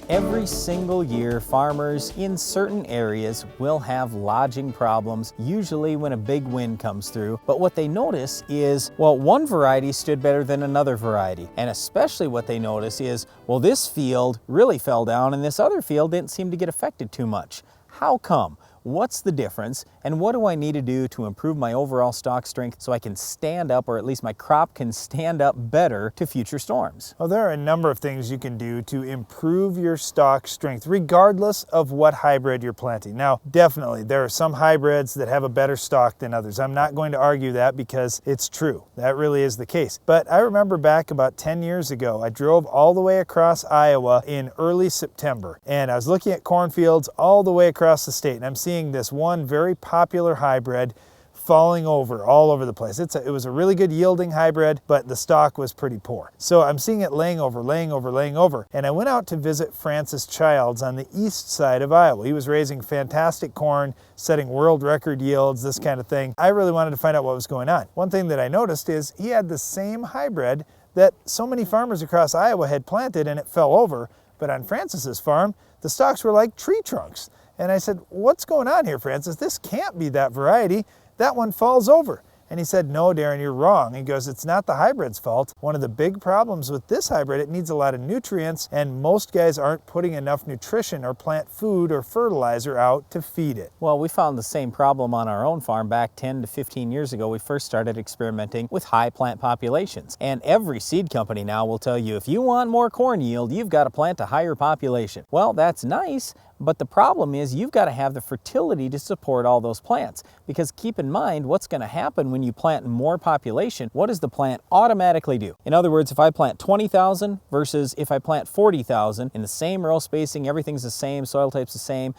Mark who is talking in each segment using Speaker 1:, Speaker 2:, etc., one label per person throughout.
Speaker 1: Every single year, farmers in certain areas will have lodging problems, usually when a big wind comes through. But what they notice is, well, one variety stood better than another variety. And especially what they notice is, well, this field really fell down and this other field didn't seem to get affected too much. How come? What's the difference, and what do I need to do to improve my overall stalk strength so I can stand up, or at least my crop can stand up better to future storms?
Speaker 2: Well, there are a number of things you can do to improve your stalk strength, regardless of what hybrid you're planting. Now, definitely, there are some hybrids that have a better stalk than others. I'm not going to argue that because it's true. That really is the case. But I remember back about 10 years ago, I drove all the way across Iowa in early September, and I was looking at cornfields all the way across the state, and I'm seeing this one very popular hybrid falling over all over the place. It was a really good yielding hybrid, but the stalk was pretty poor. So I'm seeing it laying over. And I went out to visit Francis Childs on the east side of Iowa. He was raising fantastic corn, setting world record yields, this kind of thing. I really wanted to find out what was going on. One thing that I noticed is he had the same hybrid that so many farmers across Iowa had planted, and it fell over. But on Francis's farm, the stalks were like tree trunks. And I said, what's going on here, Francis? This can't be that variety. That one falls over. And he said, no, Darren, you're wrong. He goes, it's not the hybrid's fault. One of the big problems with this hybrid, it needs a lot of nutrients, and most guys aren't putting enough nutrition or plant food or fertilizer out to feed it.
Speaker 1: Well, we found the same problem on our own farm back 10 to 15 years ago. We first started experimenting with high plant populations. And every seed company now will tell you, if you want more corn yield, you've got to plant a higher population. Well, that's nice, but the problem is you've got to have the fertility to support all those plants. Because keep in mind, what's going to happen when you plant more population, what does the plant automatically do? In other words, if I plant 20,000 versus if I plant 40,000 in the same row spacing, everything's the same, soil type's the same,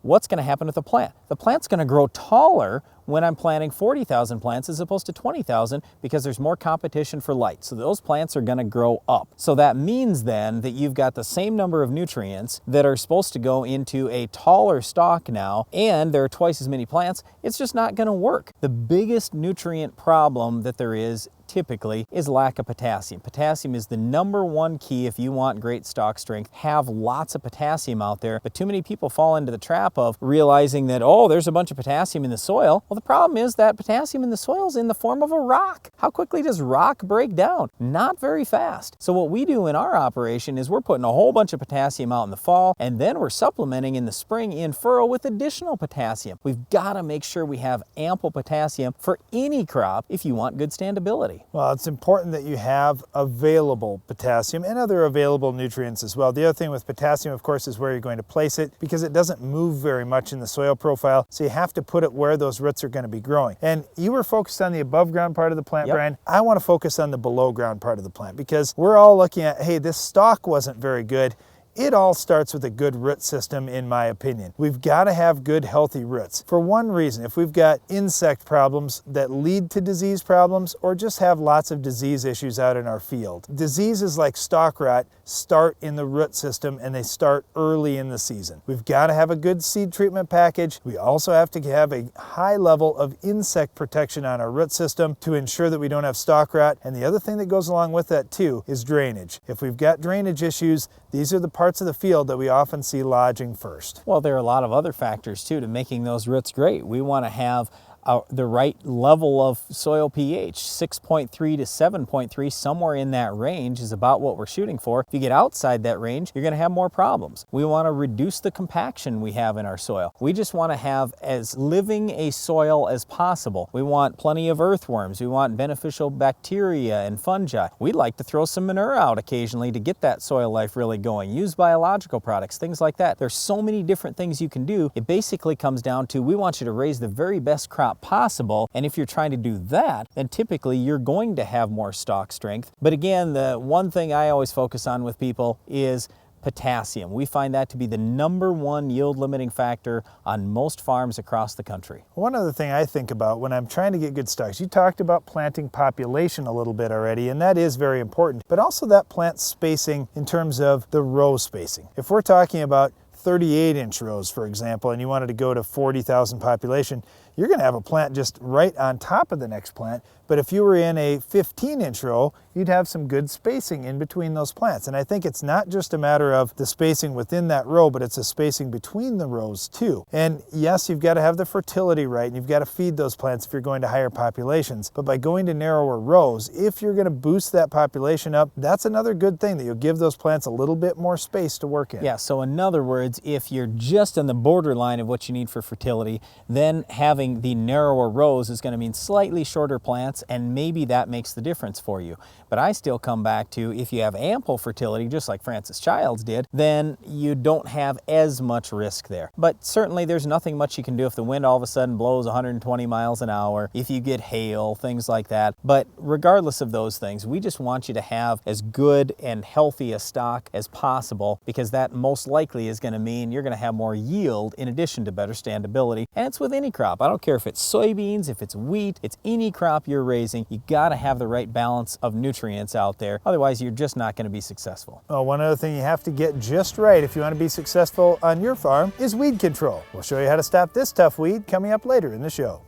Speaker 1: what's going to happen with the plant? The plant's going to grow taller when I'm planting 40,000 plants as opposed to 20,000 because there's more competition for light. So those plants are going to grow up. So that means then that you've got the same number of nutrients that are supposed to go into a taller stalk now, and there are twice as many plants. It's just not going to work. The biggest nutrient problem that there is typically is lack of potassium. Potassium is the number one key if you want great stalk strength. Have lots of potassium out there, but too many people fall into the trap of realizing that, oh, there's a bunch of potassium in the soil. Well, the problem is that potassium in the soil is in the form of a rock. How quickly does rock break down? Not very fast. So what we do in our operation is we're putting a whole bunch of potassium out in the fall, and then we're supplementing in the spring in furrow with additional potassium. We've got to make sure we have ample potassium for any crop if you want good standability.
Speaker 2: Well, it's important that you have available potassium and other available nutrients as well. The other thing with potassium, of course, is where you're going to place it because it doesn't move very much in the soil profile. So you have to put it where those roots are going to be growing. And you were focused on the above ground part of the plant, Brian. I want to focus on the below ground part of the plant because we're all looking at, hey, this stalk wasn't very good. It all starts with a good root system, in my opinion. We've got to have good, healthy roots. For one reason, if we've got insect problems that lead to disease problems or just have lots of disease issues out in our field. Diseases like stalk rot start in the root system, and they start early in the season. We've got to have a good seed treatment package. We also have to have a high level of insect protection on our root system to ensure that we don't have stalk rot. And the other thing that goes along with that too is drainage. If we've got drainage issues, these are the parts of the field that we often see lodging first.
Speaker 1: Well, there are a lot of other factors too to making those roots great. We want to have the right level of soil pH, 6.3 to 7.3, somewhere in that range is about what we're shooting for. If you get outside that range, you're going to have more problems. We want to reduce the compaction we have in our soil. We just want to have as living a soil as possible. We want plenty of earthworms. We want beneficial bacteria and fungi. We'd like to throw some manure out occasionally to get that soil life really going. Use biological products, things like that. There's so many different things you can do. It basically comes down to we want you to raise the very best crop possible, and if you're trying to do that, then typically you're going to have more stalk strength. But again, the one thing I always focus on with people is potassium. We find that to be the number one yield limiting factor on most farms across the country.
Speaker 2: One other thing I think about when I'm trying to get good stalks, you talked about planting population a little bit already, and that is very important, but also that plant spacing in terms of the row spacing. If we're talking about 38-inch rows, for example, and you wanted to go to 40,000 population, you're going to have a plant just right on top of the next plant. But if you were in a 15-inch row, you'd have some good spacing in between those plants. And I think it's not just a matter of the spacing within that row, but it's a spacing between the rows too. And yes, you've got to have the fertility right, and you've got to feed those plants if you're going to higher populations. But by going to narrower rows, if you're going to boost that population up, that's another good thing, that you'll give those plants a little bit more space to work in.
Speaker 1: Yeah, so in other words, if you're just on the borderline of what you need for fertility, then having the narrower rows is going to mean slightly shorter plants, and maybe that makes the difference for you. But I still come back to, if you have ample fertility, just like Francis Childs did, then you don't have as much risk there. But certainly there's nothing much you can do if the wind all of a sudden blows 120 miles an hour, if you get hail, things like that. But regardless of those things, we just want you to have as good and healthy a stock as possible, because that most likely is going to mean you're going to have more yield in addition to better standability. And it's with any crop. I don't care if it's soybeans, if it's wheat, it's any crop you're raising. You got to have the right balance of nutrients out there. Otherwise, you're just not going to be successful.
Speaker 2: Oh, one other thing you have to get just right if you want to be successful on your farm is weed control. We'll show you how to stop this tough weed coming up later in the show.